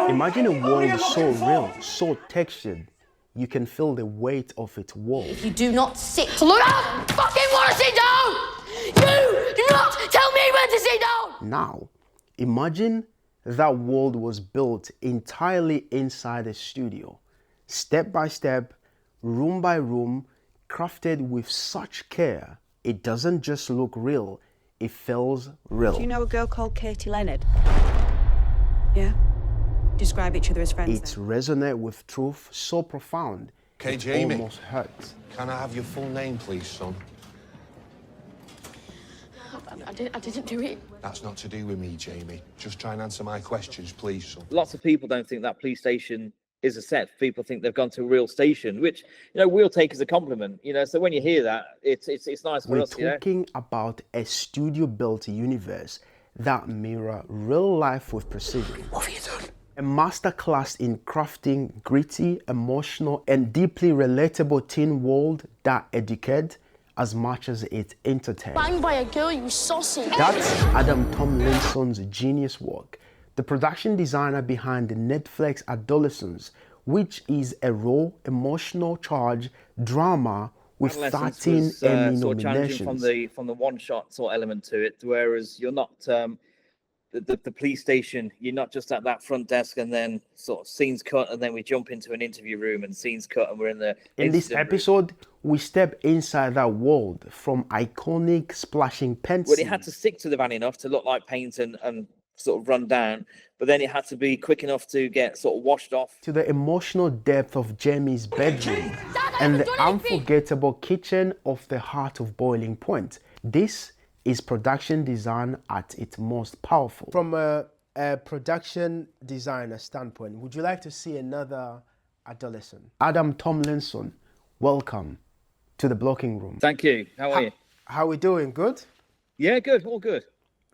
Imagine a world so real, so textured, you can feel the weight of its walls. If you do not sit, look, I fucking want to sit down! You do not tell me when to sit down! Now, imagine that world was built entirely inside a studio, step by step, room by room, crafted with such care, it doesn't just look real, it feels real. Do you know a girl called Katie Leonard? Yeah? Describe each other as friends. It resonates with truth so profound, Okay, it Jamie. almost hurts. Can I have your full name, please, son? I didn't do it. That's not to do with me, Jamie. Just try and answer my questions, please, son. Lots of people don't think that police station is a set. People think they've gone to a real station, which, we'll take as a compliment, So when you hear that, it's nice for We're us, talking about a studio-built universe that mirror real life with precision. What have you done? A masterclass in crafting gritty, emotional, and deeply relatable teen world that educates as much as it entertains. Banged by a girl, you saucy. That's Adam Tomlinson's genius work, the production designer behind the Netflix Adolescence, which is a raw, emotional charge drama with Adolescence 13 was, Emmy sort of challenging nominations. from the one-shot sort of element to it, whereas you're not the police station. You're not just at that front desk and then sort of scenes cut and then we jump into an interview room and scenes cut and we're in the. In this episode, we step inside that world from iconic splashing pen Well, it had to stick to the van enough to look like paint and sort of run down, but then it had to be quick enough to get sort of washed off. to the emotional depth of Jamie's bedroom and the unforgettable kitchen of the heart of Boiling Point. This is production design at its most powerful. From a production designer standpoint, would you like to see another adolescent? Adam Tomlinson, welcome to the blocking room. Thank you. How are you? How we doing? Good? Yeah, good. All good.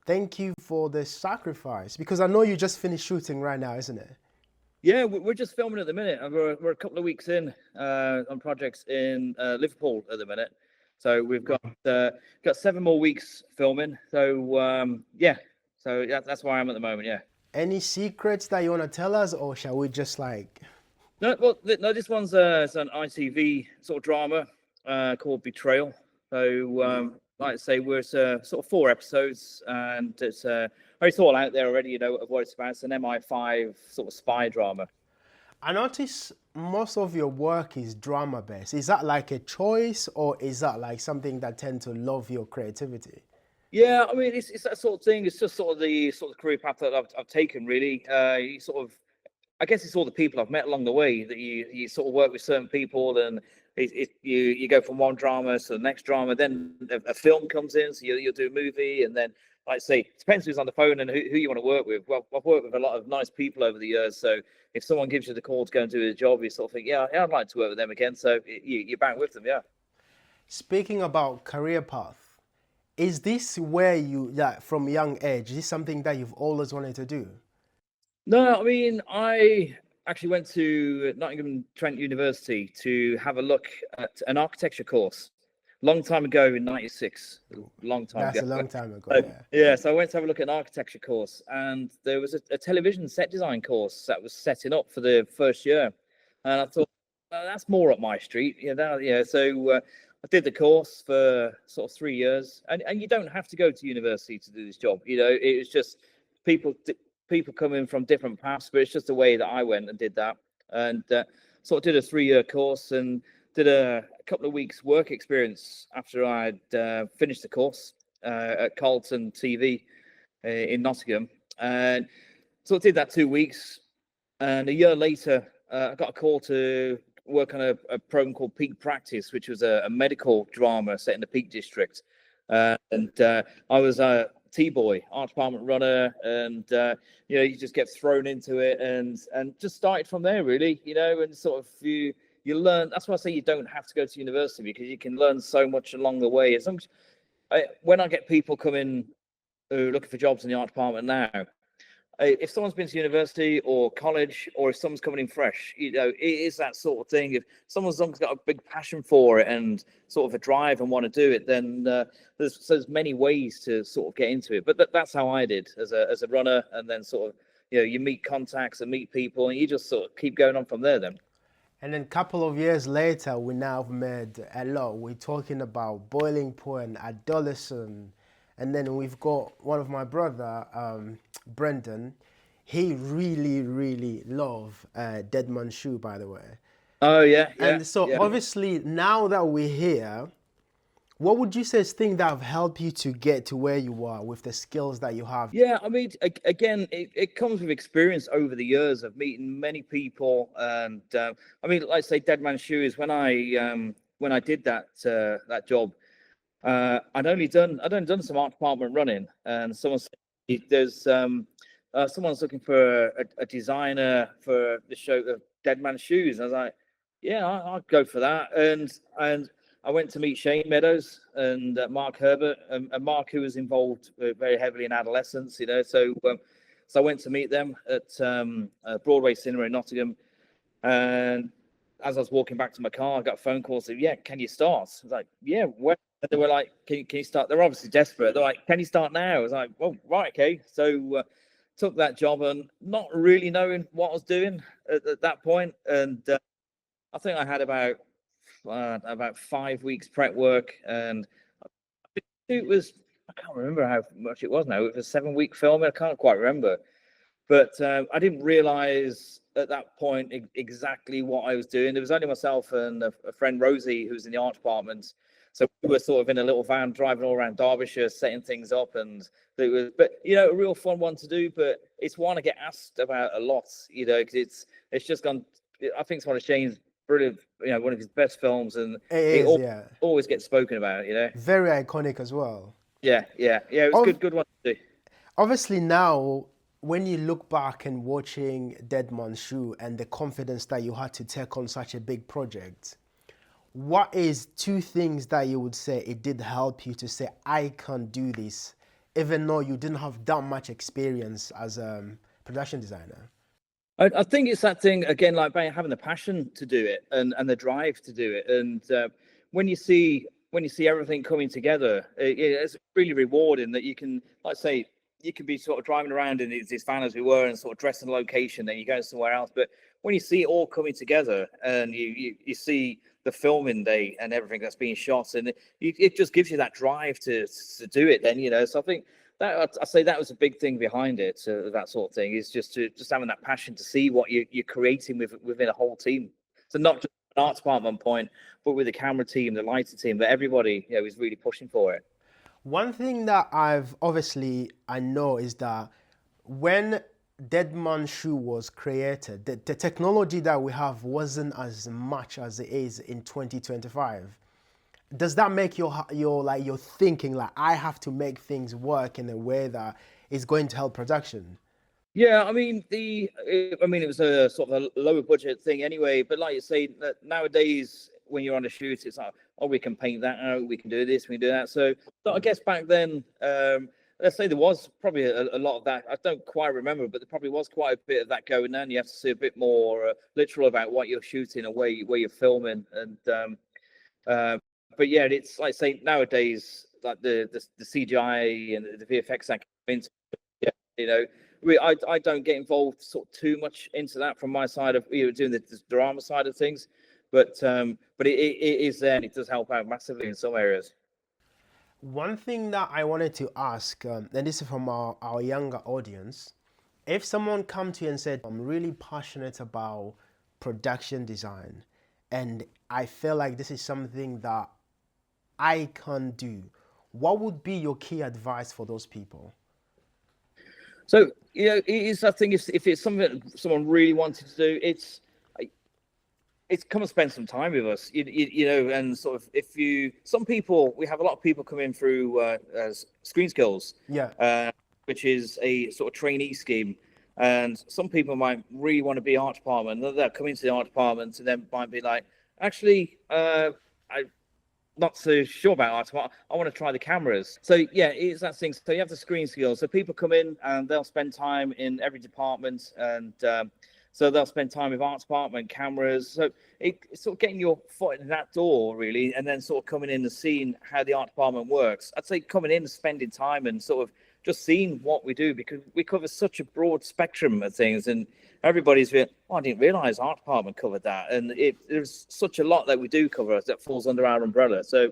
Thank you for the sacrifice, because I know you just finished shooting right now, isn't it? Yeah, we're just filming at the minute, and we're a couple of weeks in on projects in Liverpool at the minute. So we've got 7 more weeks filming. So that's where I am at the moment. Yeah. Any secrets that you want to tell us, or shall we just like? No, well, no. This one's it's an ITV sort of drama called Betrayal. So like I say, we're sort of 4 episodes, and it's all out there already. Of what it's about. It's an MI5 sort of spy drama. I notice most of your work is drama based. Is that like a choice, or is that like something that tend to love your creativity? Yeah, I mean, it's that sort of thing. It's just sort of the career path that I've taken, really. You sort of, I guess it's all the people I've met along the way that you sort of work with certain people, and you go from one drama to the next drama. Then a film comes in, so you'll do a movie, and then, like I say, it depends who's on the phone and who you want to work with. Well, I've worked with a lot of nice people over the years, so if someone gives you the call to go and do a job, you sort of think, yeah, I'd like to work with them again. So you're back with them, yeah. Speaking about career path, is this where you, from young age, is this something that you've always wanted to do? No, I mean, I actually went to Nottingham Trent University to have a look at an architecture course. Long time ago in '96, long time That's ago. a long time ago, So, yeah. yeah, so I went to have a look at an architecture course, and there was a television set design course that was setting up for the first year, and I thought, that's more up my street. So I did the course for sort of 3 years, and you don't have to go to university to do this job. It was just people coming from different paths, but it's just the way that I went and did that, and sort of did a 3-year course and did a couple of weeks work experience after I'd finished the course at Carlton TV in Nottingham, and so I did that 2 weeks, and a year later I got a call to work on a program called Peak Practice, which was a medical drama set in the Peak District, and I was a T-boy, art department runner, and you just get thrown into it and just started from there, really, and sort of you learn. That's why I say you don't have to go to university, because you can learn so much along the way. As long as when I get people coming who are looking for jobs in the art department now, if someone's been to university or college, or if someone's coming in fresh, you know, it is that sort of thing. If someone's got a big passion for it and sort of a drive and want to do it, then there's many ways to sort of get into it. But that's how I did as a runner, and then sort of, you know, you meet contacts and meet people, and you just sort of keep going on from there then. And then a couple of years later, we now have made a lot. We're talking about Boiling Point, Adolescence, and then we've got one of my brother, Brendan. He really, really loved Dead Man's Shoe, by the way. Oh, yeah. And so yeah. obviously now that we're here, what would you say is things that have helped you to get to where you are with the skills that you have? Yeah, I mean, again, it comes with experience over the years of meeting many people, and I mean, like I say, Dead Man's Shoe is when I did that job. I'd only done some art department running, and someone said there's someone's looking for a designer for the show of Dead Man's Shoes. And I was like, yeah, I'll go for that. And I went to meet Shane Meadows and Mark Herbert, and Mark, who was involved very heavily in Adolescence, you know. So I went to meet them at Broadway Cinema in Nottingham, and as I was walking back to my car, I got a phone call saying, "Yeah, can you start?" I was like, "Yeah, where?" And they were like, "Can you start?" They're obviously desperate. They're like, "Can you start now?" I was like, "Well, right, okay." So took that job, and not really knowing what I was doing at that point, and I think I had about 5 weeks prep work, and it was, I can't remember how much it was now. It was a 7-week film. I can't quite remember, but I didn't realize at that point exactly what I was doing. There was only myself and a friend, Rosie, who's in the art department. So we were sort of in a little van driving all around Derbyshire, setting things up, and it was, but you know, a real fun one to do. But it's one I get asked about a lot, you know, because it's just gone. I think it's one of Shane's brilliant, you know, one of his best films, and always gets spoken about, you know. Very iconic as well. Yeah. It was good one to do. Obviously now, when you look back and watching Dead Man's Shoe and the confidence that you had to take on such a big project, what is 2 things that you would say it did help you to say, I can do this, even though you didn't have that much experience as a production designer? I think it's that thing again, like having the passion to do it and the drive to do it. And when you see everything coming together, it's really rewarding that you can, like I say, you can be sort of driving around in this van as we were and sort of dressed in a location, then you go somewhere else. But when you see it all coming together and you see the filming day and everything that's being shot, and it just gives you that drive to do it then, you know. So I think that, I say that was a big thing behind it, that sort of thing, is just having that passion to see what you're creating within a whole team. So not just an art department point, but with the camera team, the lighting team, that everybody, you know, is really pushing for it. One thing that I know is that when Dead Man's Shoe was created, the technology that we have wasn't as much as it is in 2025. Does that make your thinking like, I have to make things work in a way that is going to help production? Yeah, I mean it was a sort of a lower budget thing anyway. But like you say, that nowadays when you're on a shoot, it's like, oh, we can paint that out, we can do this, we can do that. So I guess back then, let's say there was probably a lot of that. I don't quite remember, but there probably was quite a bit of that going on. You have to see a bit more literal about what you're shooting or where you're filming, and but yeah, it's like say nowadays, like the CGI and the VFX that come into, yeah, you know. I don't get involved sort of too much into that from my side of, you know, doing the drama side of things, but it is there, and it does help out massively in some areas. One thing that I wanted to ask, and this is from our younger audience, if someone come to you and said, I'm really passionate about production design, and I feel like this is something that I can do, what would be your key advice for those people? So, you know, it is, I think if it's something that someone really wanted to do, it's come and spend some time with us, you know, and sort of we have a lot of people come in through ScreenSkills, which is a sort of trainee scheme. And some people might really want to be art department, they'll come into the art department and then might be like, actually, not so sure about art. I want to try the cameras. So yeah, it's that thing. So you have the ScreenSkills. So people come in and they'll spend time in every department, and so they'll spend time with art department, cameras. So it's sort of getting your foot in that door really, and then sort of coming in and seeing how the art department works. I'd say coming in and spending time and sort of just seeing what we do, because we cover such a broad spectrum of things, and everybody's been, I didn't realize art department covered that. And there's such a lot that we do cover that falls under our umbrella. So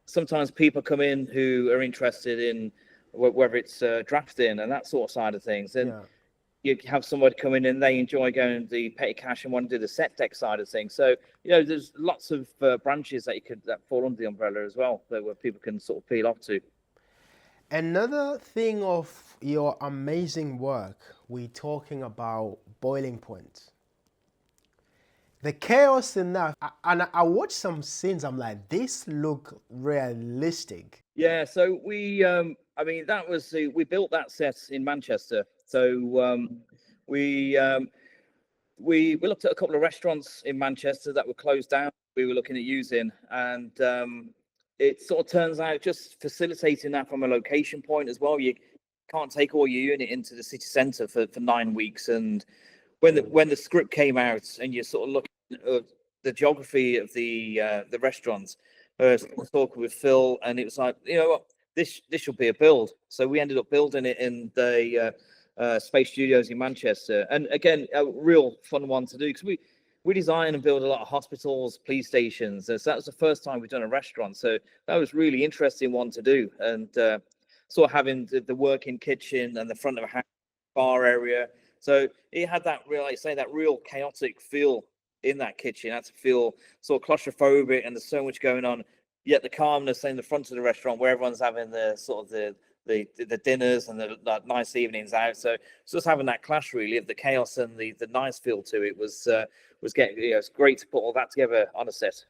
sometimes people come in who are interested in whether it's drafting and that sort of side of things. And you have somebody come in and they enjoy going to the petty cash and want to do the set deck side of things. So, there's lots of branches that fall under the umbrella as well, where people can sort of peel off to. Another thing of your amazing work, we're talking about boiling point. The chaos in that, and I watched some scenes, I'm like, this look realistic. Yeah, so we built that set in Manchester. So we looked at a couple of restaurants in Manchester that were closed down. We were looking at using, and it sort of turns out just facilitating that from a location point as well. You can't take all your unit into the city centre for 9 weeks. And when the script came out and you're sort of looking at the geography of the restaurants, I was talking with Phil, and it was like, what, this should be a build. So we ended up building it in the Space Studios in Manchester. And again, a real fun one to do, because we design and build a lot of hospitals, police stations. So that was the first time we've done a restaurant. So that was really interesting one to do. And sort of having the working kitchen and the front of a house, bar area. So it had that real, like I say, that real chaotic feel in that kitchen. It had to feel sort of claustrophobic, and there's so much going on. Yet the calmness in the front of the restaurant, where everyone's having the sort of the dinners and the nice evenings out. So just having that clash really of the chaos and the nice feel to it was getting, it's great to put all that together on a set.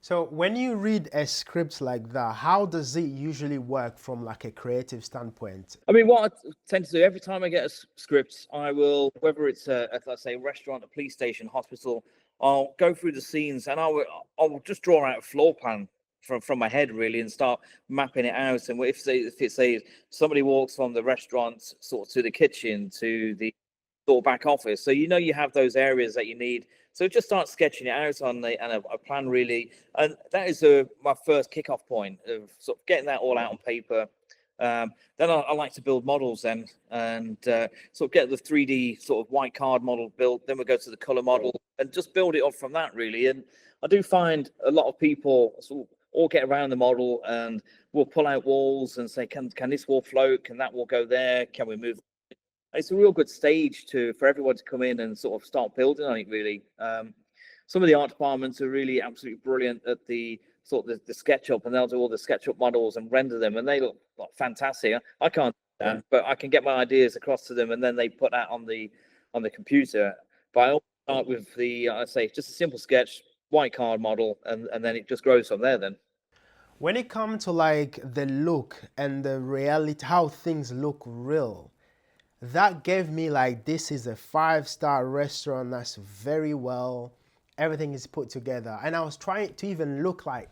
So when you read a script like that, how does it usually work from like a creative standpoint? I mean, what I tend to do every time I get a script, I will, whether it's let's say a restaurant, a police station, hospital, I'll go through the scenes and I'll just draw out a floor plan from my head really, and start mapping it out. And if it's say somebody walks from the restaurant sort of to the kitchen to the sort of back office, so you have those areas that you need. So just start sketching it out on a plan really, and that is my first kickoff point of sort of getting that all out on paper. Then I like to build models then, and sort of get the 3D sort of white card model built. Then we'll go to the color model and just build it up from that really. And I do find a lot of people sort of all get around the model and we'll pull out walls and say, can this wall float? Can that wall go there? Can we move? It's a real good stage for everyone to come in and sort of start building on it really. Some of the art departments are really absolutely brilliant at the sort of the SketchUp, and they'll do all the SketchUp models and render them, and they look fantastic. I can't do that, but I can get my ideas across to them, and then they put that on the computer. But I always start with I say just a simple sketch, white card model, and then it just grows from there then. When it comes to like the look and the reality, how things look real, that gave me like, this is a 5-star restaurant that's very well, everything is put together. And I was trying to even look like,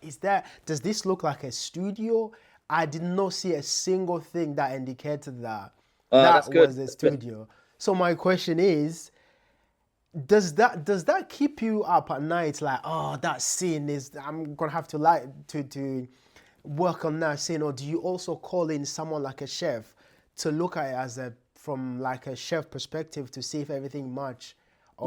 does this look like a studio? I did not see a single thing that indicated that was a studio. So my question is, does that keep you up at night? Like, oh, that scene I'm gonna have to work on that scene. Or do you also call in someone like a chef to look at it from like a chef perspective to see if everything match?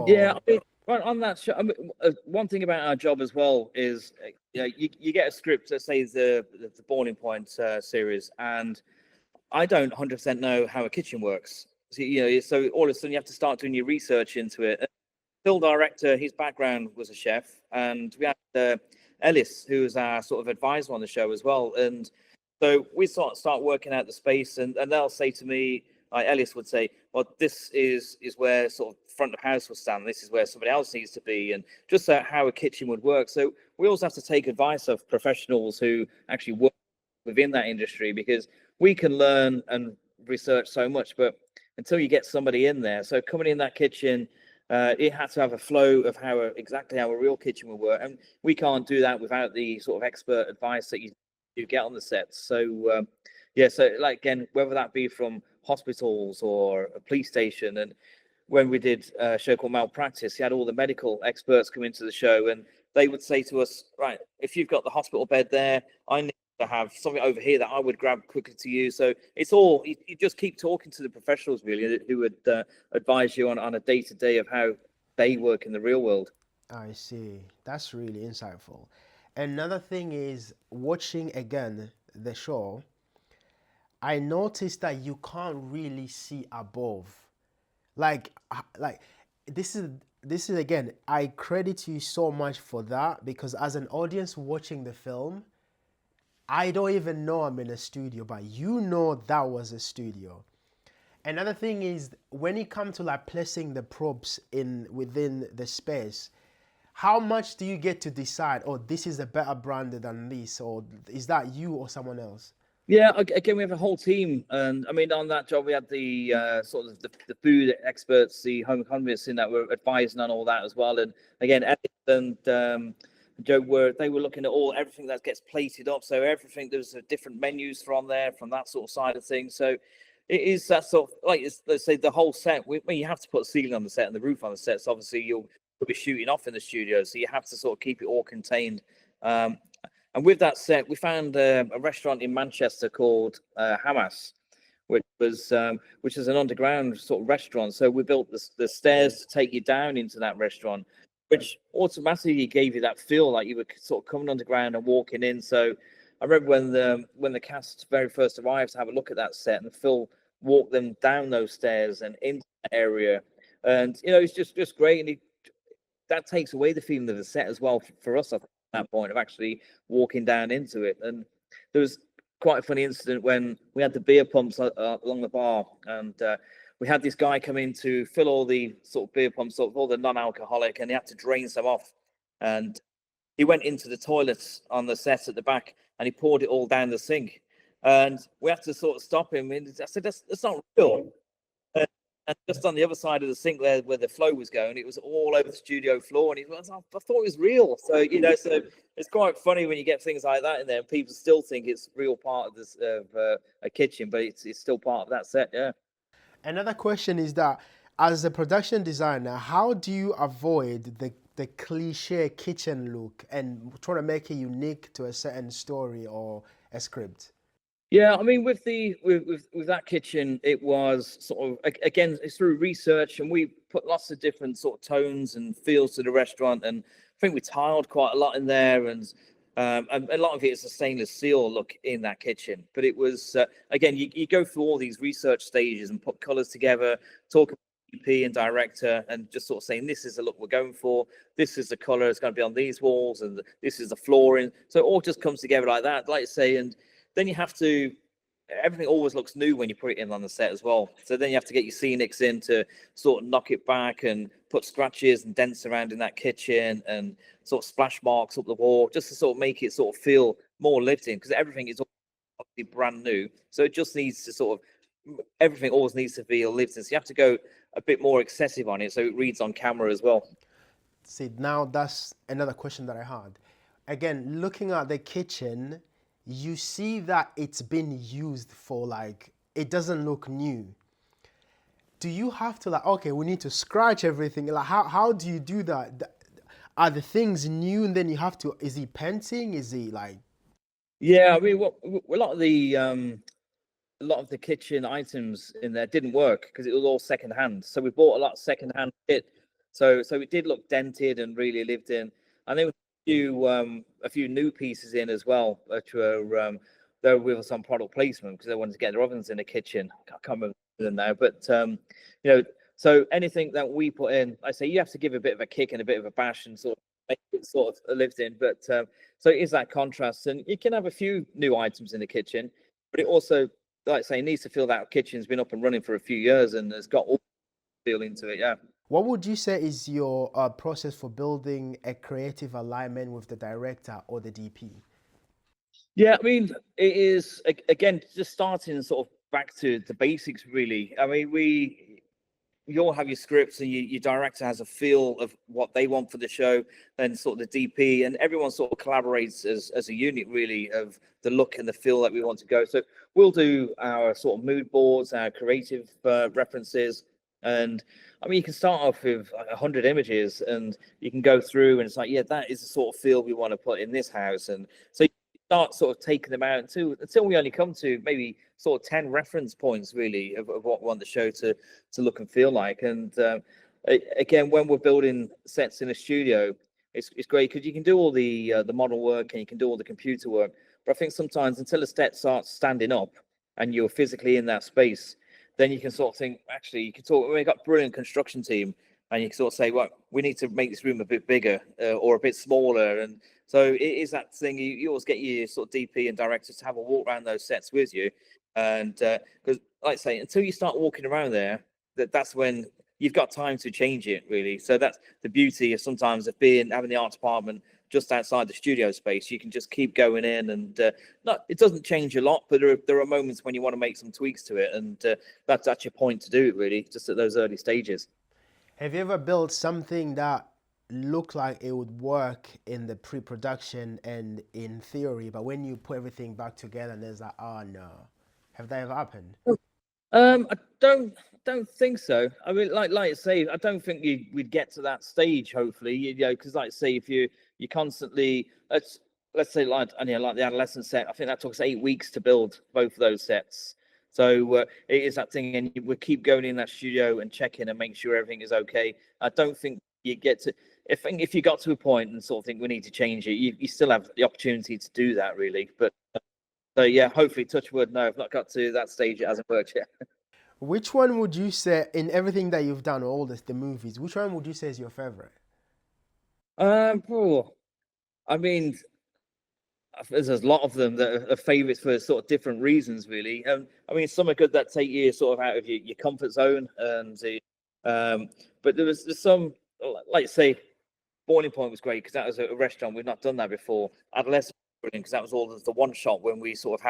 Yeah, I mean, right on that show. I mean, one thing about our job as well is, you get a script, let's say the Boiling Point series, and I don't 100% know how a kitchen works. So all of a sudden you have to start doing your research into it. Phil director, his background was a chef, and we had Ellis, who was our sort of advisor on the show as well. And so we start working out the space, and they'll say to me, Ellis would say, well, this is where sort of front of house will stand. This is where somebody else needs to be, and just how a kitchen would work. So we also have to take advice of professionals who actually work within that industry, because we can learn and research so much, but until you get somebody in there. So coming in that kitchen It had to have a flow of exactly how a real kitchen would work, and we can't do that without the sort of expert advice that you get on the sets. So yeah, so like again, whether that be from hospitals or a police station, and when we did a show called Malpractice, you had all the medical experts come into the show, and they would say to us, right, if you've got the hospital bed there, I need to have something over here that I would grab quickly to you. So it's all, you just keep talking to the professionals really, who would advise you on a day-to-day of how they work in the real world. I see. That's really insightful. Another thing is watching again the show, I noticed that you can't really see above. Like this is again, I credit you so much for that, because as an audience watching the film, I don't even know I'm in a studio, but you know that was a studio. Another thing is when it comes to like placing the props in within the space, how much do you get to decide, oh, this is a better brand than this, or is that you or someone else? Yeah, again, we have a whole team, and I mean, on that job, we had the sort of the food experts, the home economists in that were advising on all that as well. And again, Ed and Joe they were looking at everything that gets plated up. So everything, there's different menus from there, from that sort of side of things. So it is that sort of like, let's say the whole set. You have to put a ceiling on the set and the roof on the set. So obviously you'll be shooting off in the studio, so you have to sort of keep it all contained. And with that set, we found a restaurant in Manchester called Hamas, which is an underground sort of restaurant. So we built the stairs to take you down into that restaurant, which automatically gave you that feel like you were sort of coming underground and walking in. So I remember when the cast very first arrived to have a look at that set, and Phil walked them down those stairs and into the area, and it's just great, and that takes away the feeling of the set as well for us, I think, at that point of actually walking down into it. And there was quite a funny incident when we had the beer pumps along the bar, and we had this guy come in to fill all the sort of beer pumps up, all the non-alcoholic, and he had to drain some off. And he went into the toilets on the set at the back, and he poured it all down the sink. And we had to sort of stop him. And I said, that's not real. And just on the other side of the sink there, where the flow was going, it was all over the studio floor. And he was, I thought it was real. So, so it's quite funny when you get things like that in there, and people still think it's real part of this a kitchen, but it's still part of that set. Yeah. Another question is that as a production designer, how do you avoid the cliche kitchen look and try to make it unique to a certain story or a script? Yeah, I mean, with that kitchen, it was sort of, again, it's through research, and we put lots of different sort of tones and feels to the restaurant, and I think we tiled quite a lot in there, and a lot of it is a stainless steel look in that kitchen. But it was again, you go through all these research stages and put colors together, talk about DP and director, and just sort of saying, this is the look we're going for, this is the color it's going to be on these walls, and this is the flooring. So it all just comes together like that, like I say. And then you have to, everything always looks new when you put it in on the set as well. So then you have to get your scenics in to sort of knock it back and put scratches and dents around in that kitchen and sort of splash marks up the wall, just to sort of make it sort of feel more lived in, because everything is obviously brand new. So it just needs to sort of, everything always needs to feel lived in. So you have to go a bit more excessive on it so it reads on camera as well. See, now that's another question that I had. Again, looking at the kitchen, you see that it's been used for, like, it doesn't look new. Do you have to, like, okay, we need to scratch everything? Like, how do you do that? Are the things new and then you have to, is he painting? Is he like? Yeah, I mean, a lot of the kitchen items in there didn't work because it was all secondhand. So we bought a lot of secondhand kit. So it did look dented and really lived in. And then a few new pieces in as well, which were they were with us on product placement because they wanted to get their ovens in the kitchen. I can't remember them now, but so anything that we put in, I say you have to give a bit of a kick and a bit of a bash and sort of make it sort of lived in. But so it is that contrast, and you can have a few new items in the kitchen, but it also, like I say, needs to feel that kitchen's been up and running for a few years and has got all the feel into it. Yeah. What would you say is your process for building a creative alignment with the director or the DP? Yeah, I mean, it is, again, just starting sort of back to the basics, really. I mean, we you all have your scripts, and your director has a feel of what they want for the show, then sort of the DP, and everyone sort of collaborates as a unit, really, of the look and the feel that we want to go. So we'll do our sort of mood boards, our creative references, and I mean, you can start off with 100 images, and you can go through, and it's like, yeah, that is the sort of feel we want to put in this house, and so you start sort of taking them out until we only come to maybe sort of 10 reference points, really, of what we want the show to look and feel like. And again, when we're building sets in a studio, it's great because you can do all the model work and you can do all the computer work. But I think sometimes until a set starts standing up and you're physically in that space, then you can sort of think, actually, you can talk. We've got a brilliant construction team, and you can sort of say, well, we need to make this room a bit bigger or a bit smaller. And so it is that thing. You always get your sort of DP and directors to have a walk around those sets with you. And because, like I say, until you start walking around there, that's when you've got time to change it, really. So that's the beauty of sometimes of having the art department just outside the studio space. You can just keep going in, and it doesn't change a lot, but there are moments when you want to make some tweaks to it, and that's your point to do it, really, just at those early stages. Have you ever built something that looked like it would work in the pre-production and in theory, but when you put everything back together and there's like, oh no? Have that ever happened? I don't think so. I mean, like I say, I don't think we'd get to that stage. Hopefully, you know, because like I say, if you constantly let's say like the Adolescence set, I think that took us 8 weeks to build both of those sets. So it is that thing, and we keep going in that studio and checking and make sure everything is okay. I don't think you get to. If you got to a point and sort of think we need to change it, you still have the opportunity to do that, really. But so yeah, hopefully, touch wood. No, I've not got to that stage. It hasn't worked yet. Which one would you say, in everything that you've done, all the movies, which one would you say is your favorite? I mean, there's a lot of them that are favorites for sort of different reasons, really. I mean, some are good that take you sort of out of your comfort zone, and but there's some, like say, Boiling Point was great because that was a restaurant. We've not done that before. Adolescence was brilliant because that was all the one shot when we sort of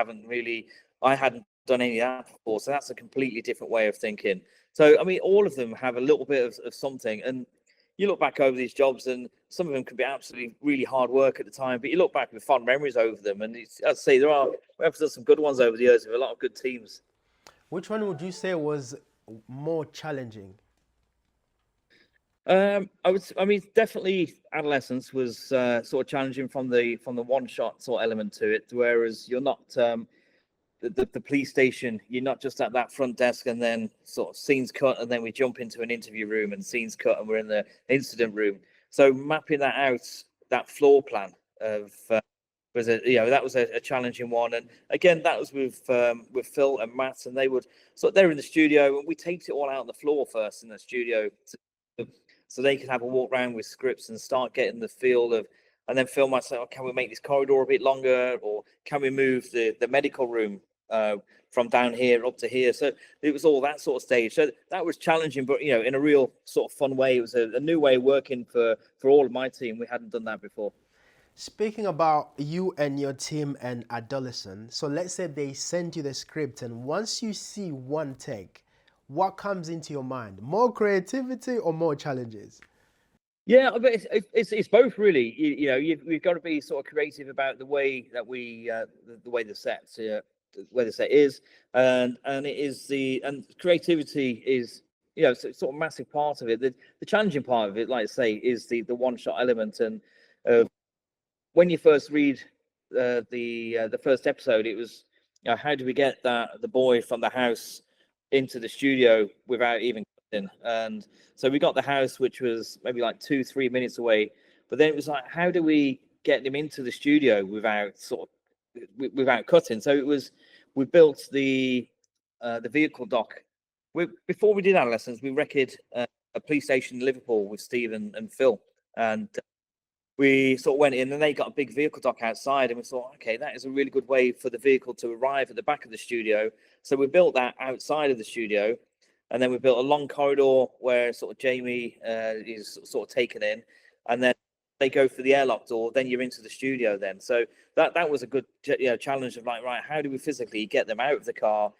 I hadn't done any of that before. So that's a completely different way of thinking. So, I mean, all of them have a little bit of something. And you look back over these jobs, and some of them could be absolutely really hard work at the time, but you look back with fond memories over them. And I'd say we've done some good ones over the years with a lot of good teams. Which one would you say was more challenging? I mean, definitely Adolescence was sort of challenging from the one shot sort of element to it, whereas you're not the police station, you're not just at that front desk and then sort of scenes cut and then we jump into an interview room and scenes cut and we're in the incident room. So mapping that out, that floor plan of was a challenging one. And again, that was with Phil and Matt, and they're in the studio, and we taped it all out on the floor first in the studio, so they could have a walk around with scripts and start getting the feel of. And then Phil might say, oh, can we make this corridor a bit longer, or can we move the medical room from down here up to here? So it was all that sort of stage. So that was challenging, but in a real sort of fun way. It was a new way of working for all of my team. We hadn't done that before. Speaking about you and your team and Adolescence, so let's say they send you the script, and once you see one take, what comes into your mind? More creativity or more challenges? Yeah, but it's both, really. We've got to be sort of creative about the way that the way the set is, and it is and creativity is it's sort of massive part of it. The challenging part of it, like I say, is the one shot element. And when you first read the first episode, it was how do we get the boy from the house into the studio without even cutting? And so we got the house, which was maybe like 2-3 minutes away, but then it was like, how do we get them into the studio without cutting? So we built the vehicle dock. Before we did Adolescence, we wrecked a police station in Liverpool with Steve and Phil, and we sort of went in, and they got a big vehicle dock outside, and we thought, okay, that is a really good way for the vehicle to arrive at the back of the studio. So we built that outside of the studio, and then we built a long corridor where sort of Jamie is sort of taken in, and then they go for the airlock door, then you're into the studio then. So that was a good challenge of like, right, how do we physically get them out of the car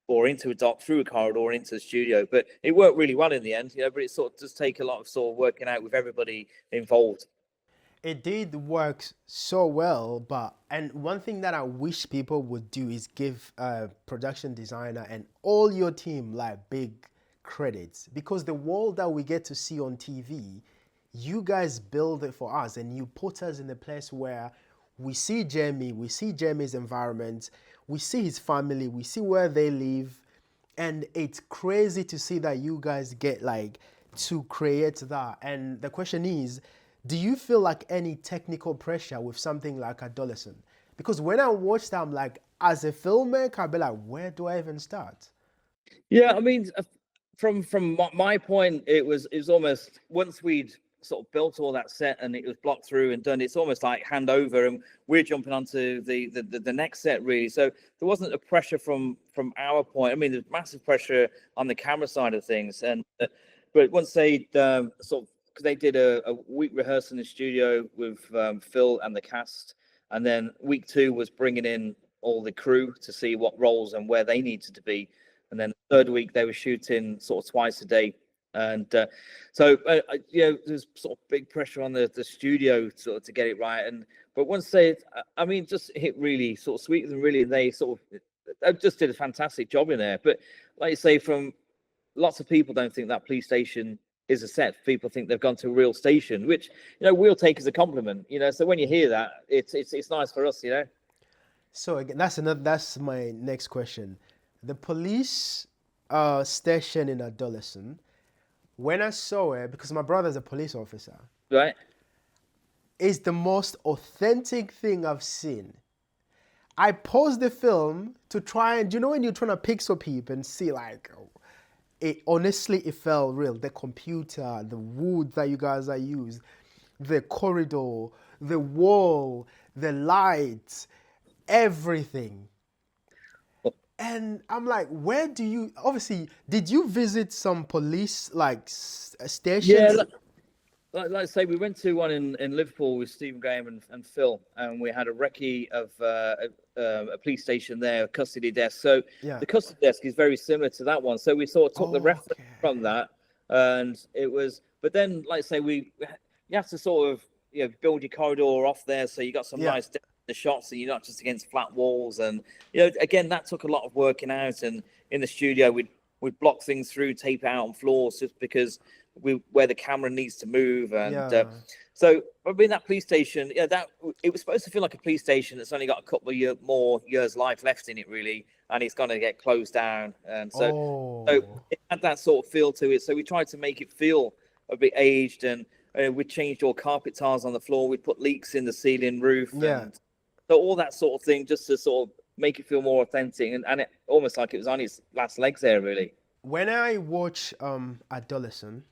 or into a dock, through a corridor, into the studio. But it worked really well in the end, but it sort of does take a lot of sort of working out with everybody involved. It did work so well, and one thing that I wish people would do is give production designer and all your team like big credits, because the world that we get to see on TV, you guys build it for us, and you put us in a place where we see Jamie, we see Jamie's environment, we see his family, we see where they live, and it's crazy to see that you guys get like to create that. And the question is, do you feel like any technical pressure with something like Adolescent? Because when I watched that, I'm like, as a filmmaker, I'd be like, where do I even start? Yeah, I mean, from my point, it was almost, once we'd sort of built all that set and it was blocked through and done, it's almost like hand over, and we're jumping onto the next set, really. So there wasn't a pressure from our point. I mean, there's massive pressure on the camera side of things, and but once they sort of, because they did a week rehearsal in the studio with Phil and the cast, and then week 2 was bringing in all the crew to see what roles and where they needed to be, and then the 3rd week they were shooting sort of twice a day, and so there's sort of big pressure on the studio sort of to get it right. And but once they, I mean, just hit really sort of sweet with them, really. They sort of just did a fantastic job in there. But like you say, from lots of people don't think that police station is a set. People think they've gone to a real station, which we'll take as a compliment. So when you hear that, it's nice for us. So again, that's my next question. The police station in Adolescent, when I saw it, because my brother's a police officer, right, is the most authentic thing I've seen. I paused the film to try and, when you're trying to pixel peep and see like, it honestly, it felt real. The computer, the wood that you guys are used, the corridor, the wall, the lights, everything. And I'm like, where do you, obviously, did you visit some police stations? Yeah, like I say, we went to one in Liverpool with Stephen Graham and Phil, and we had a recce of a police station there, a custody desk. So the custody desk is very similar to that one. So we sort of took the reference from that, and it was. But then, like I say, you have to sort of build your corridor off there, so you got some nice the shots, and you're not just against flat walls. And again, that took a lot of working out. And in the studio, we'd block things through, tape it out on floors, just because where the camera needs to move. And so I mean, that police station, that it was supposed to feel like a police station that's only got a couple of more years life left in it, really, and it's going to get closed down. And so it had that sort of feel to it. So we tried to make it feel a bit aged, and we changed all carpet tiles on the floor. We put leaks in the ceiling, roof, and so all that sort of thing, just to sort of make it feel more authentic, and it almost like it was on its last legs there, really. When I watch Adolescent,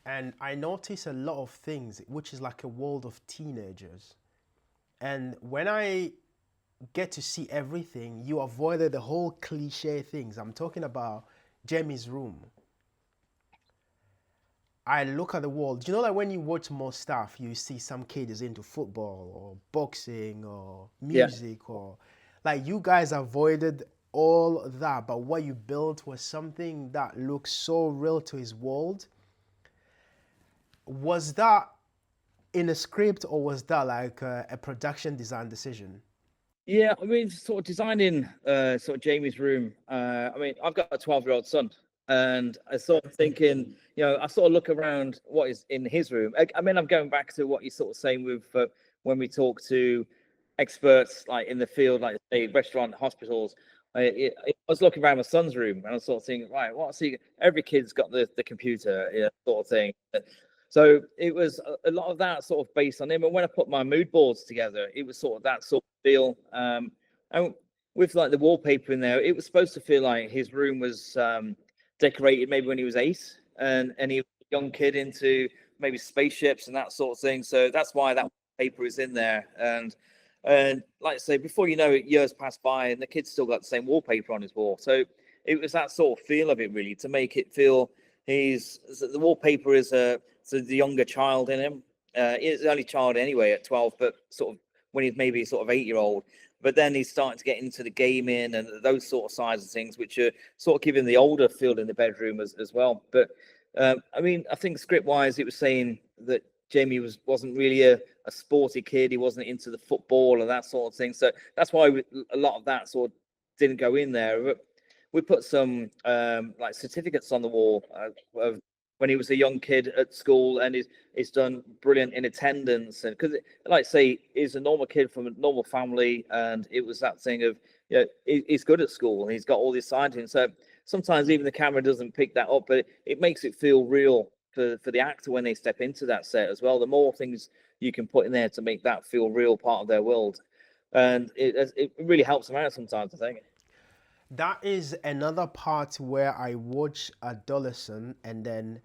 and I notice a lot of things, which is like a world of teenagers. And when I get to see everything, you avoided the whole cliche things. I'm talking about Jamie's room. I look at the wall. Do you know, like when you watch more stuff, you see some kid is into football or boxing or music, or like you guys avoided all that, but what you built was something that looks so real to his world. Was that in a script, or was that like a production design decision? Yeah, I mean, sort of designing sort of Jamie's room. I mean, I've got a 12-year-old son, and I sort of thinking, I sort of look around what is in his room. I mean, I'm going back to what you're sort of saying with when we talk to experts like in the field, like say restaurant, hospitals. I was looking around my son's room, and I was sort of thinking, right, what's he? Every kid's got the computer, sort of thing. So it was a lot of that sort of based on him. And when I put my mood boards together, it was sort of that sort of feel. And with like the wallpaper in there, it was supposed to feel like his room was decorated maybe when he was 8, and he was a young kid into maybe spaceships and that sort of thing. So that's why that paper is in there. And like I say, before you know it, years pass by, and the kid's still got the same wallpaper on his wall. So it was that sort of feel of it, really, to make it feel the wallpaper is the younger child in him. He's the only child anyway at 12, but sort of when he's maybe sort of 8-year-old, But then he's starting to get into the gaming and those sort of sides of things, which are sort of giving the older feel in the bedroom as well. But I mean, I think script-wise, it was saying that Jamie wasn't really a sporty kid. He wasn't into the football and that sort of thing. So that's why a lot of that sort of didn't go in there. But we put some like certificates on the wall of when he was a young kid at school, and he's done brilliant in attendance. And because, like I say, he's a normal kid from a normal family, and it was that thing of, you know, he's good at school and he's got all this side to him. So sometimes even the camera doesn't pick that up, but it makes it feel real for the actor when they step into that set as well. The more things you can put in there to make that feel real part of their world, and it really helps them out sometimes, I think. That is another part where I watch Adolescence, and then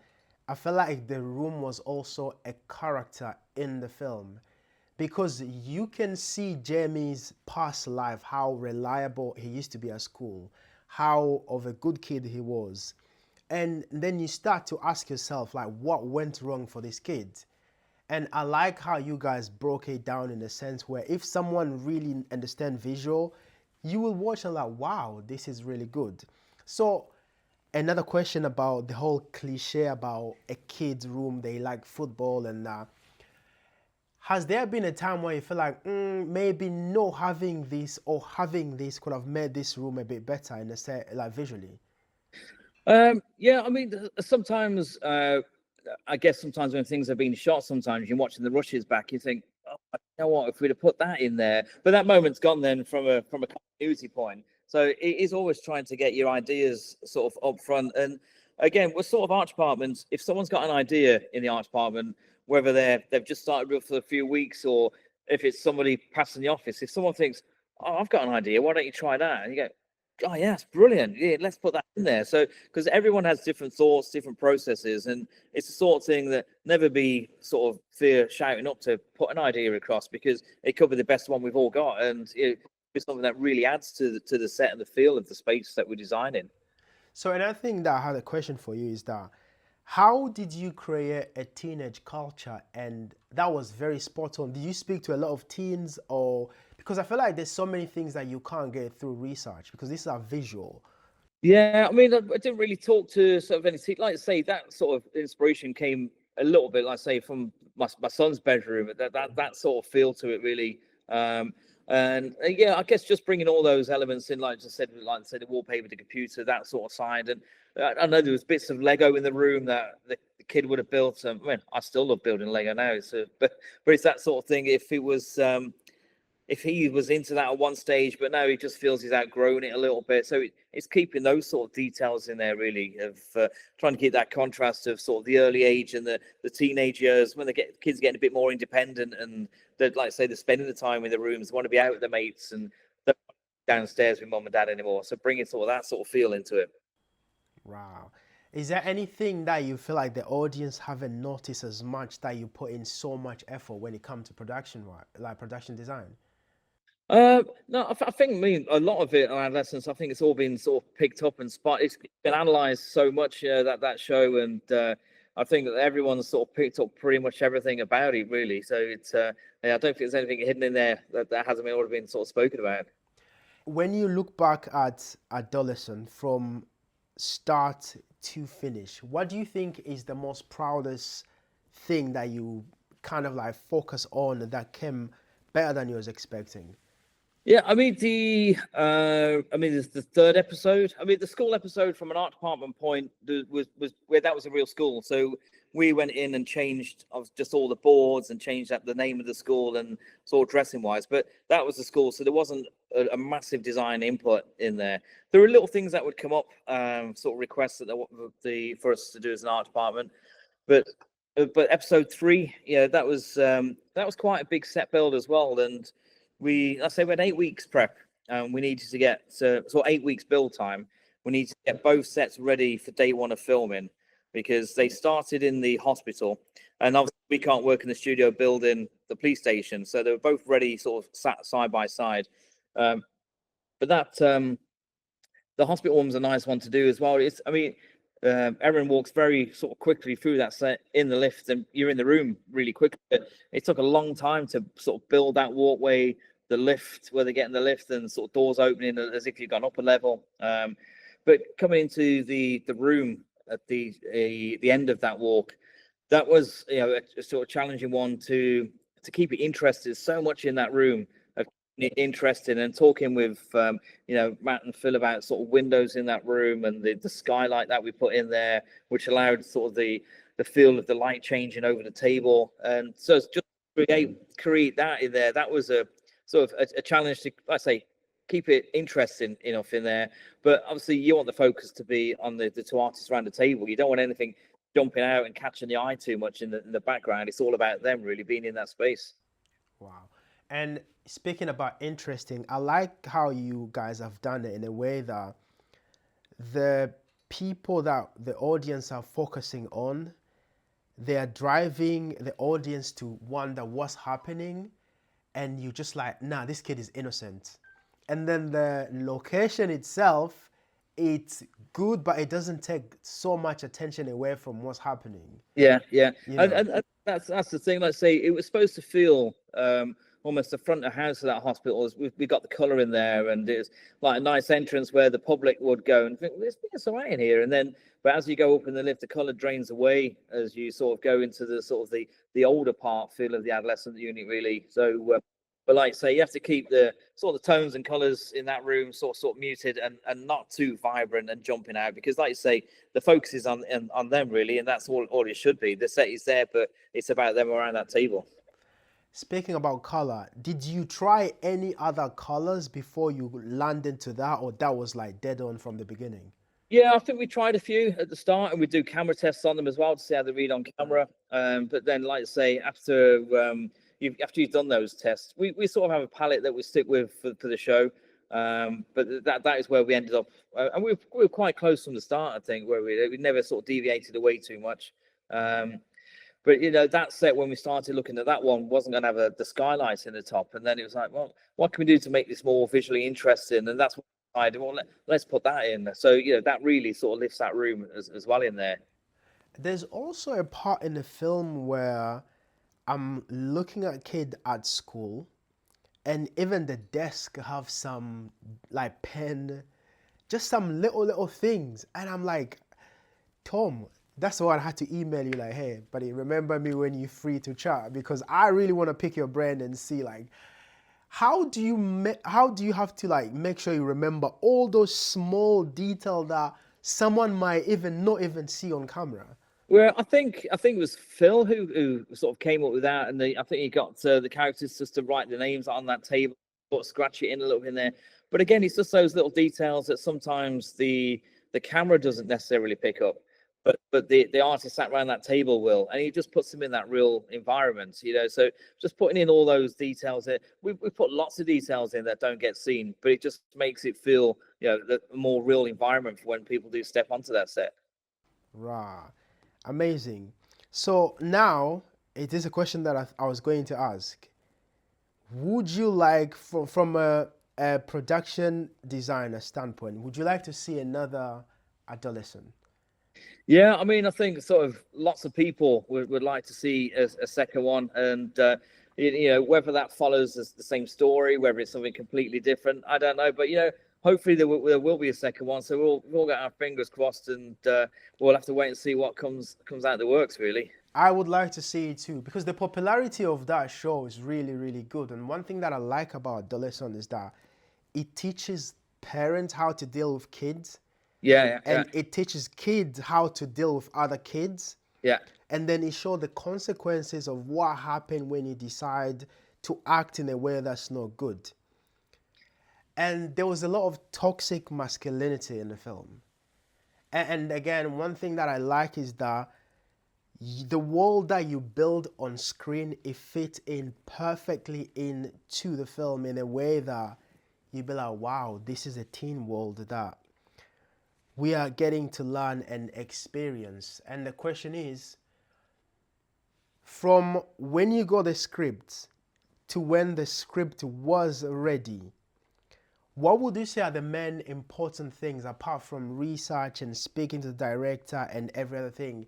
I felt like the room was also a character in the film, because you can see Jamie's past life, how reliable he used to be at school, how of a good kid he was. And then you start to ask yourself, like, what went wrong for this kid? And I like how you guys broke it down in a sense where if someone really understands visual, you will watch and like, wow, this is really good. So another question about the whole cliche about a kid's room, they like football, and has there been a time where you feel like maybe not having this or having this could have made this room a bit better in a set, like visually? Yeah, I mean, sometimes I guess sometimes when things are being shot, sometimes you're watching the rushes back, you think, oh, you know what, if we'd have put that in there. But that moment's gone then from a continuity point. So it is always trying to get your ideas sort of up front. And again, we're sort of art departments. If someone's got an idea in the art department, whether they've just started for a few weeks, or if it's somebody passing the office, if someone thinks, oh, I've got an idea, why don't you try that? And you go, oh yeah, it's brilliant. Yeah, let's put that in there. So because everyone has different thoughts, different processes, and it's the sort of thing that never be sort of fear shouting up to put an idea across, because it could be the best one we've all got, and it's something that really adds to the set and the feel of the space that we're designing. So another thing that I had a question for you is that how did you create a teenage culture? And that was very spot on. Did you speak to a lot of teens, or because I feel like there's so many things that you can't get through research because these are visual. Yeah, I mean, I didn't really talk to sort of any, like I say, that sort of inspiration came a little bit, like I say, from my son's bedroom, that sort of feel to it really. And yeah, I guess just bringing all those elements in, like I said, the wallpaper, the computer, that sort of side. And I know there was bits of Lego in the room that the kid would have built. I mean, I still love building Lego now. So, but it's that sort of thing. If it was, if he was into that at one stage, but now he just feels he's outgrown it a little bit. So it's keeping those sort of details in there, really, of trying to keep that contrast of sort of the early age and the teenage years when kids getting a bit more independent, and they're, like I say, they're spending the time in the rooms, they want to be out with their mates, and they're not downstairs with mum and dad anymore. So bringing sort of that sort of feel into it. Wow. Is there anything that you feel like the audience haven't noticed as much that you put in so much effort when it comes to production, like production design? No, I think, I mean, a lot of it on Adolescence, I think it's all been sort of picked up and it's been analysed so much, that show, and I think that everyone's sort of picked up pretty much everything about it, really. So it's, yeah, I don't think there's anything hidden in there that hasn't already been sort of spoken about. When you look back at Adolescence from start to finish, what do you think is the most proudest thing that you kind of like focus on that came better than you was expecting? Yeah, I mean there's the third episode. I mean, the school episode from an art department point was where that was a real school. So we went in and changed just all the boards and changed the name of the school and sort of dressing wise. But that was the school, so there wasn't a massive design input in there. There were little things that would come up, sort of requests that for us to do as an art department. But episode 3, yeah, that was quite a big set build as well, and we had 8 weeks prep, and we needed to get so 8 weeks build time. We need to get both sets ready for day 1 of filming, because they started in the hospital, and obviously we can't work in the studio building the police station, so they were both ready, sort of sat side by side. But that the hospital one was a nice one to do as well. Erin walks very sort of quickly through that set in the lift, and you're in the room really quickly. But it took a long time to sort of build that walkway, lift, where they get in the lift and sort of doors opening as if you've gone up a level. But coming into the room at the end of that walk, that was, you know, a sort of challenging one to keep it interested. So much in that room of interesting, and talking with you know, Matt and Phil about sort of windows in that room and the skylight that we put in there, which allowed sort of the feel of the light changing over the table. And so it's just create that in there. That was a sort of a challenge to, I say, keep it interesting enough in there. But obviously you want the focus to be on the two artists around the table. You don't want anything jumping out and catching the eye too much in the background. It's all about them really being in that space. Wow. And speaking about interesting, I like how you guys have done it in a way that the people that the audience are focusing on, they are driving the audience to wonder what's happening, and you just like, nah, this kid is innocent. And then the location itself, it's good, but it doesn't take so much attention away from what's happening. Yeah. You know. And that's the thing. Let's say it was supposed to feel almost the front of house of that hospital. We got the colour in there, and it's like a nice entrance where the public would go and think, well, it's all right in here. And then, but as you go up in the lift, the colour drains away as you sort of go into the sort of the older part feel of the adolescent unit, really. So, but like say, you have to keep the sort of the tones and colours in that room sort of muted and not too vibrant and jumping out, because like you say, the focus is on them really, and that's all it should be. The set is there, but it's about them around that table. Speaking about color, did you try any other colors before you landed to that, or that was like dead on from the beginning? Yeah, I think we tried a few at the start, and we do camera tests on them as well to see how they read on camera. But then, like I say, after you've done those tests, we sort of have a palette that we stick with for the show. But that is where we ended up, and we were quite close from the start, I think, where we never sort of deviated away too much. But you know, that set, when we started looking at that one, wasn't going to have the skylights in the top, and then it was like, well, what can we do to make this more visually interesting? And that's what I did. Well, let's put that in. So you know, that really sort of lifts that room as well in there. There's also a part in the film where I'm looking at a kid at school, and even the desk have some like pen, just some little things, and I'm like, Tom, that's why I had to email you like, hey, buddy, remember me when you're free to chat, because I really want to pick your brain and see like, how do you have to like make sure you remember all those small details that someone might not even see on camera? Well, I think it was Phil who sort of came up with that, and I think he got the characters just to write the names on that table, sort of scratch it in a little bit in there. But again, it's just those little details that sometimes the camera doesn't necessarily pick up, but the artist sat around that table will, and he just puts them in that real environment, you know. So just putting in all those details there, we put lots of details in that don't get seen, but it just makes it feel, you know, a more real environment for when people do step onto that set. Right. Amazing. So now it is a question that I was going to ask. Would you like, from a production designer standpoint, would you like to see another Adolescent? Yeah, I mean, I think sort of lots of people would like to see a second one, and you know, whether that follows the same story, whether it's something completely different, I don't know. But you know, hopefully there will be a second one. So we'll get our fingers crossed, and we'll have to wait and see what comes out of the works, really. I would like to see it too, because the popularity of that show is really good. And one thing that I like about Adolescent is that it teaches parents how to deal with kids. And it teaches kids how to deal with other kids. Yeah. And then it shows the consequences of what happened when you decide to act in a way that's not good. And there was a lot of toxic masculinity in the film. And again, one thing that I like is that the world that you build on screen, it fits in perfectly into the film in a way that you'd be like, wow, this is a teen world that we are getting to learn and experience. And the question is, from when you got the script to when the script was ready, what would you say are the main important things, apart from research and speaking to the director and every other thing?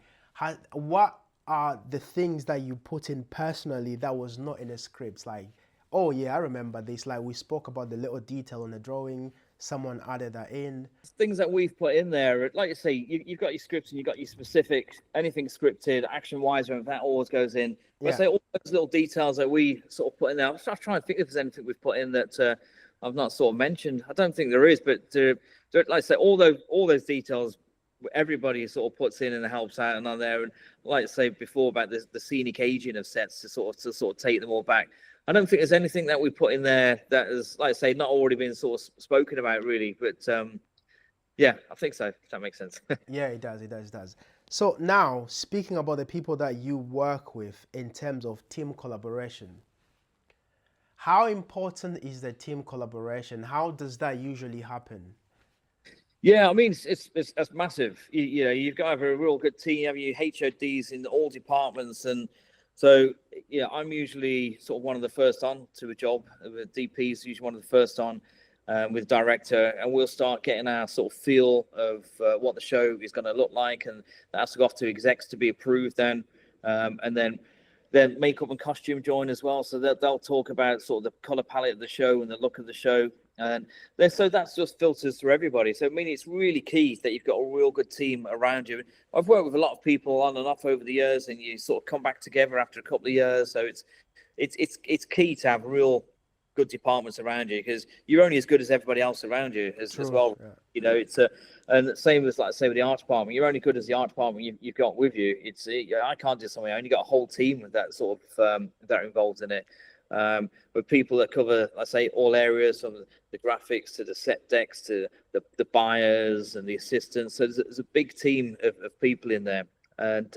What are the things that you put in personally that was not in the scripts? Like, Oh yeah, I remember this. Like we spoke about the little detail on the drawing. Someone added that in. Things that we've put in there, like you say, you've got your scripts and you've got your specific, anything scripted, action-wise, that always goes in. Yeah. I say all those little details that we sort of put in there. I'm trying to think if there's anything we've put in that I've not sort of mentioned. I don't think there is, but like I say, all those details, everybody sort of puts in and helps out and on there. And like I say before about the scenic aging of sets to sort of take them all back. I don't think there's anything that we put in there that has, like I say, not already been sort of spoken about really. But yeah, I think so. If that makes sense. Yeah, it does. It does. So now, speaking about the people that you work with in terms of team collaboration, how important is the team collaboration? How does that usually happen? Yeah, I mean, it's massive. You know, you've got to have a real good team. You have your HODs in all departments, and so yeah, I'm usually sort of one of the first on to a job. The DP is usually one of the first on with director, and we'll start getting our sort of feel of what the show is going to look like, and that has to go off to execs to be approved then, and then makeup and costume join as well. So they'll talk about sort of the color palette of the show and the look of the show. And so that's just filters through everybody. So I mean, it's really key that you've got a real good team around you. I've worked with a lot of people on and off over the years, and you sort of come back together after a couple of years. So it's key to have real good departments around you, because you're only as good as everybody else around you as well. Yeah. You know, it's and same as, like I say, with the art department, you're only good as the art department you've got with you. I can't do something. I only got a whole team with that sort of that are involved in it. With people that cover, let's say, all areas, from the graphics to the set decks to the buyers and the assistants. So there's a big team of people in there. And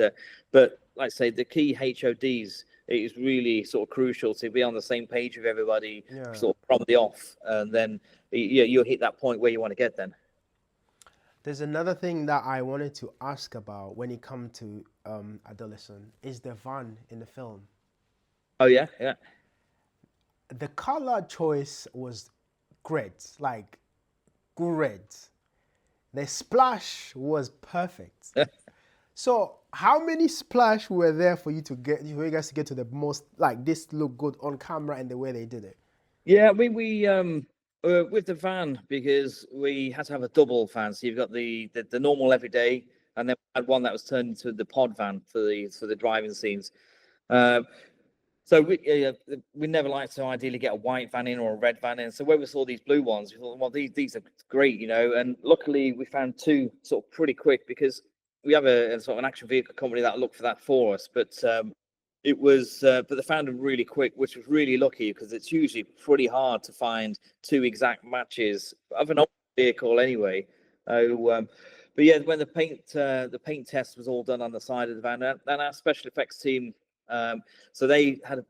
but like I say, the key HODs, it is really sort of crucial to be on the same page with everybody, sort of from the off, and then you'll hit that point where you want to get then. There's another thing that I wanted to ask about when it comes to Adolescent, is the van in the film. Oh yeah. The color choice was great, like great. The splash was perfect. So how many splash were there for you guys to get to the most, like, this look good on camera and the way they did it? Yeah, we with the van, because we had to have a double van. So you've got the normal everyday, and then we had one that was turned into the pod van for the driving scenes. So we never liked to ideally get a white van in or a red van in. So when we saw these blue ones, we thought, well, these are great, you know. And luckily we found two sort of pretty quick, because we have a sort of an action vehicle company that looked for that for us. But it was, but they found them really quick, which was really lucky, because it's usually pretty hard to find two exact matches of an vehicle anyway. But yeah, when the paint test was all done on the side of the van, and our special effects team, so they had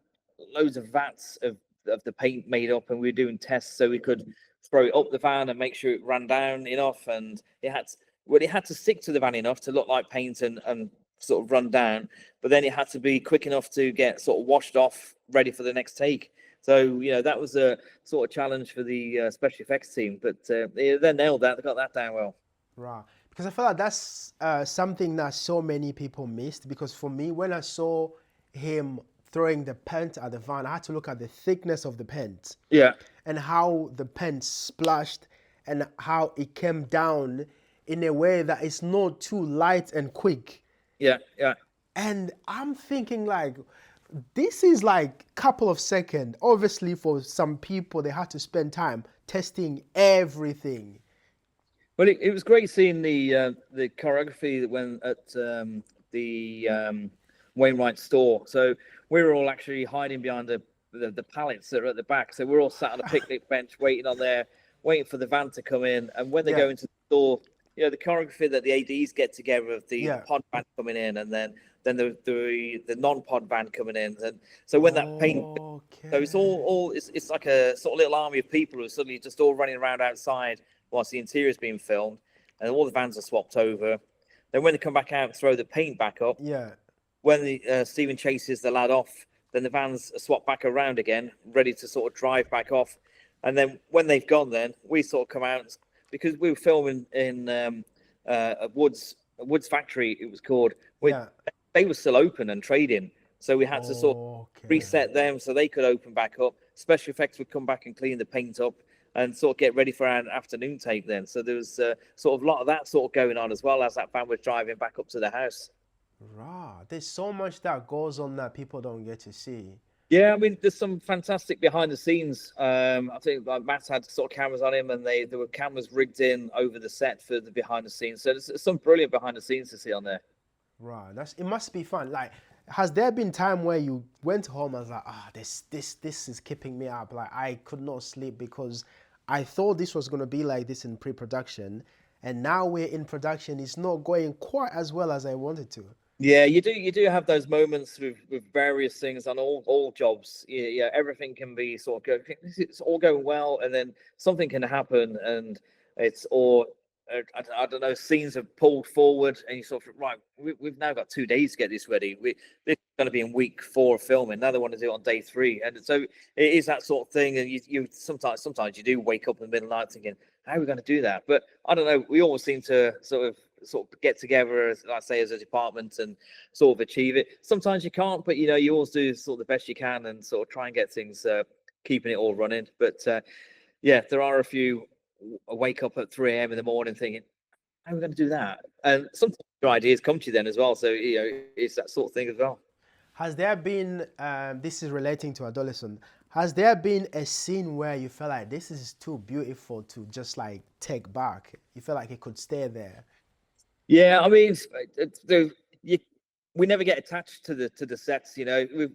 loads of vats of the paint made up, and we were doing tests so we could throw it up the van and make sure it ran down enough, and it had to stick to the van enough to look like paint and sort of run down, but then it had to be quick enough to get sort of washed off, ready for the next take. So that was a sort of challenge for the special effects team, but they nailed that. They got that down well. Right. Because I feel like that's something that so many people missed. Because for me, when I saw him throwing the paint at the van, I had to look at the thickness of the paint. Yeah. And how the paint splashed and how it came down in a way that it's not too light and quick. Yeah. And I'm thinking, like, this is like a couple of seconds. Obviously, for some people, they had to spend time testing everything. Well, it was great seeing the choreography that went at the Wainwright store. So we were all actually hiding behind the pallets that are at the back. So we're all sat on a picnic bench waiting for the van to come in. And when they go into the store, the choreography that the ADs get together of the pod van coming in, and then the non-pod van coming in. And so when that paint, so it's like a sort of little army of people who are suddenly just all running around outside whilst the interior is being filmed, and all the vans are swapped over. Then when they come back out and throw the paint back up, when Stephen chases the lad off, then the vans are swapped back around again, ready to sort of drive back off. And then when they've gone, then we sort of come out, because we were filming in a woods factory, it was called. They were still open and trading. So we had to sort of reset them so they could open back up. Special effects would come back and clean the paint up and sort of get ready for our afternoon take then. So there was sort of a lot of that sort of going on as well as that van was driving back up to the house. Right. There's so much that goes on that people don't get to see. Yeah, I mean, there's some fantastic behind the scenes. I think like Matt had sort of cameras on him, and there were cameras rigged in over the set for the behind the scenes. So there's some brilliant behind the scenes to see on there. Right. It must be fun. Like, has there been time where you went home and was like, this is keeping me up. Like, I could not sleep because I thought this was gonna be like this in pre-production, and now we're in production. It's not going quite as well as I wanted to. Yeah, you do have those moments with various things on all jobs. Yeah, everything can be sort of it's all going well, and then something can happen, and it's all I don't know, scenes are pulled forward, and you sort of right. We've now got 2 days to get this ready. This is going to be in week 4 of filming. Now they want to do it on day 3, and so it is that sort of thing. And you sometimes you do wake up in the middle of the night thinking, how are we going to do that? But I don't know. We always seem to sort of get together, as I say, as a department and sort of achieve it. Sometimes you can't, but you always do sort of the best you can and sort of try and get things keeping it all running. But yeah, there are a few wake up at 3 a.m. in the morning thinking, how are we going to do that? And sometimes your ideas come to you then as well. So it's that sort of thing as well. Has there been this is relating to Adolescence, has there been a scene where you felt like this is too beautiful to just like take back? You feel like it could stay there? Yeah, I mean, we never get attached to the sets. We've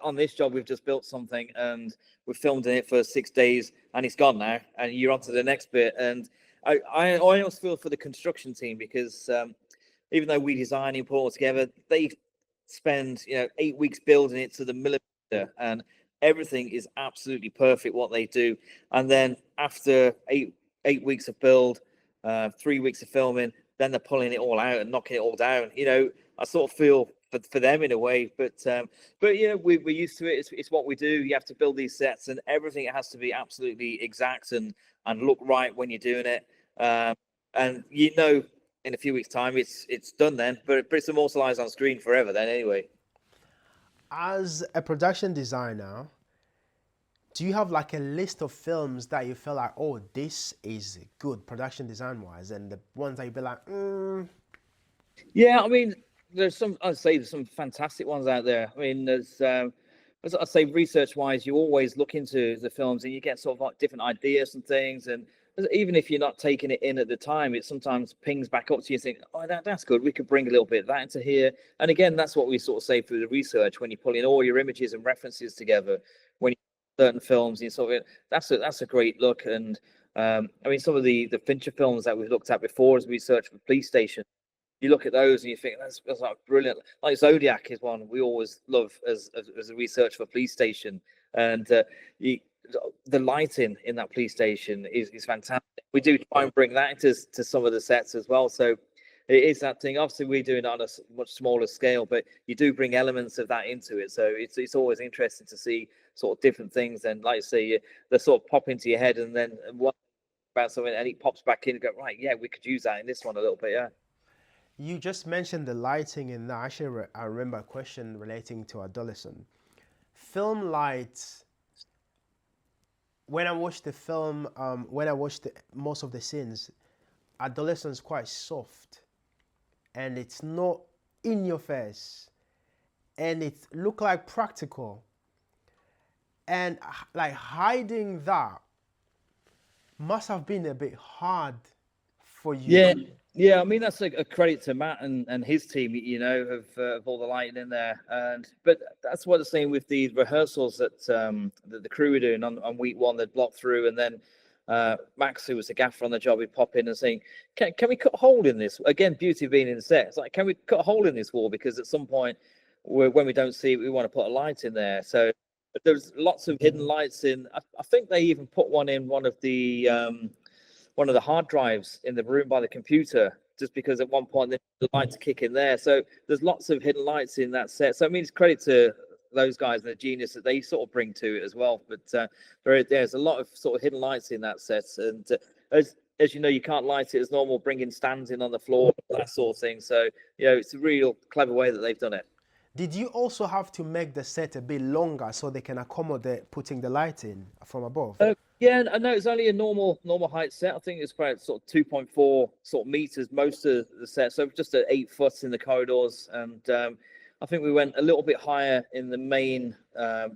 on this job we've just built something and we've filmed in it for 6 days and it's gone now, and you're on to the next bit. And I always feel for the construction team because even though we design and put it all together, they spend 8 weeks building it to the millimeter, and everything is absolutely perfect what they do. And then after eight weeks of build, 3 weeks of filming, then they're pulling it all out and knocking it all down. I sort of feel for them in a way, but we're used to it. It's what we do. You have to build these sets, and everything has to be absolutely exact and look right when you're doing it. And in a few weeks' time, it's done then, but it's immortalized on screen forever then anyway. As a production designer, do you have like a list of films that you feel like, oh, this is good production design wise, and the ones that you'd be like, Yeah, I mean, there's some fantastic ones out there. I mean, there's as I say, research wise, you always look into the films and you get sort of like different ideas and things, and even if you're not taking it in at the time, it sometimes pings back up to you and think, oh, that's good, we could bring a little bit of that into here. And again, that's what we sort of say through the research, when you pull in all your images and references together, when you certain films, you sort of, that's a great look. And I mean, some of the Fincher films that we've looked at before as research for Police Station, you look at those and you think that's like brilliant. Like Zodiac is one we always love as a research for Police Station, and the lighting in that police station is fantastic. We do try and bring that into some of the sets as well. So it is that thing. Obviously, we're doing it on a much smaller scale, but you do bring elements of that into it. So it's always interesting to see sort of different things. And like I say, they sort of pop into your head, and then what about something, and it pops back in and go, right, yeah, we could use that in this one a little bit, yeah. You just mentioned the lighting, and actually I remember a question relating to Adolescence. Film lights, when I watched the film, when I watched most of the scenes, Adolescence is quite soft, and it's not in your face, and it looked like practical, and like hiding that must have been a bit hard for you. Yeah, I mean, that's a credit to Matt and his team, of all the lighting in there. But that's what they're saying with the rehearsals that the crew were doing on week 1. They'd block through, and then Max, who was the gaffer on the job, he'd pop in and saying, can we cut a hole in this? Again, beauty of being in the set. It's like, can we cut a hole in this wall? Because at some point, when we don't see it, we want to put a light in there. So there's lots of hidden lights in. I think they even put one in one of the hard drives in the room by the computer, just because at one point the lights kick in there. So there's lots of hidden lights in that set. So I mean, it's credit to those guys and the genius that they sort of bring to it as well. But there's a lot of sort of hidden lights in that set. And as you know, you can't light it as normal, bringing stands in on the floor, that sort of thing. So, it's a real clever way that they've done it. Did you also have to make the set a bit longer so they can accommodate putting the light in from above? Yeah, I know it's only a normal height set. I think it's about sort of 2.4 sort of meters most of the set, so just at 8 foot in the corridors. And I think we went a little bit higher in the main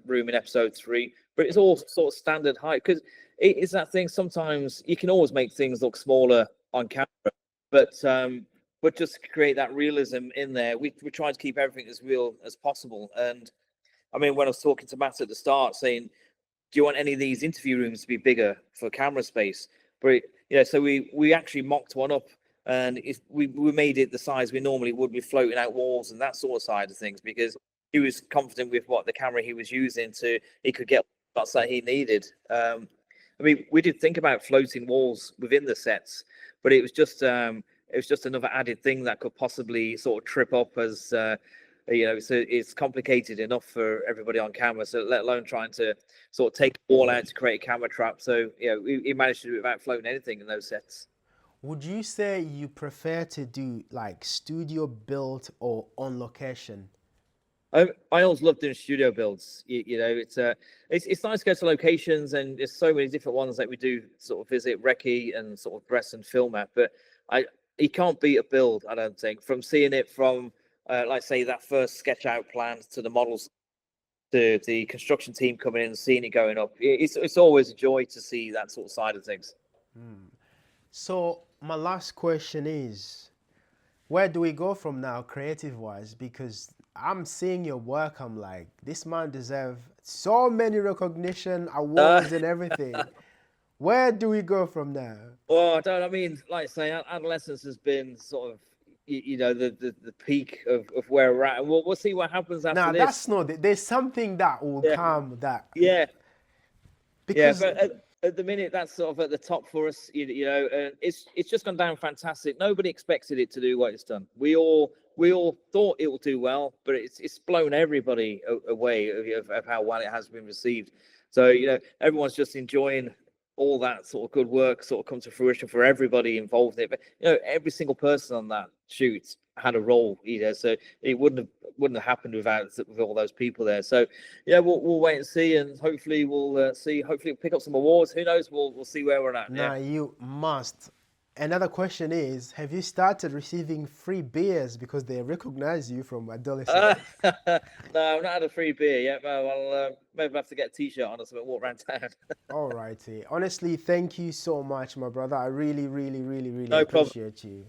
room in episode 3, but it's all sort of standard height because it is that thing. Sometimes you can always make things look smaller on camera, but just create that realism in there. We try to keep everything as real as possible. And I mean, when I was talking to Matt at the start, saying, do you want any of these interview rooms to be bigger for camera space? But so we actually mocked one up, and we made it the size we normally would be floating out walls and that sort of side of things, because he was confident with what the camera he was using he could get shots that he needed. I mean, we did think about floating walls within the sets, but it was just another added thing that could possibly sort of trip up as so it's complicated enough for everybody on camera, so let alone trying to sort of take a wall out to create a camera trap. So we managed to do it without floating anything in those sets. Would you say you prefer to do like studio built or on location? I always loved doing studio builds. It's nice to go to locations, and there's so many different ones that we do sort of visit recce and sort of dress and film at. But you can't beat a build, I don't think, from seeing it from like say that first sketch out plan to the models, to the construction team coming in and seeing it going up. It's always a joy to see that sort of side of things. So my last question is, where do we go from now creative wise? Because I'm seeing your work, I'm like, this man deserves so many recognition, awards and everything. Where do we go from now? Well, I mean, like I say, Adolescence has been sort of the peak of where we're at, and we'll see what happens after this. That's not. There's something that will come. Because but at the minute that's sort of at the top for us. And it's just gone down fantastic. Nobody expected it to do what it's done. We all thought it will do well, but it's blown everybody away of how well it has been received. So everyone's just enjoying all that sort of good work sort of come to fruition for everybody involved in it. But every single person on that shoot had a role, so it wouldn't have happened with all those people there. So we'll wait and see, and hopefully we'll see. Hopefully we'll pick up some awards. Who knows? We'll see where we're at. Nah, you must. Another question is, have you started receiving free beers because they recognize you from Adolescence? No, I've not had a free beer yet. I'll maybe have to get a t-shirt on or something, walk around town. All righty. Honestly, thank you so much, my brother. I really, really, really, really No problem. appreciate you.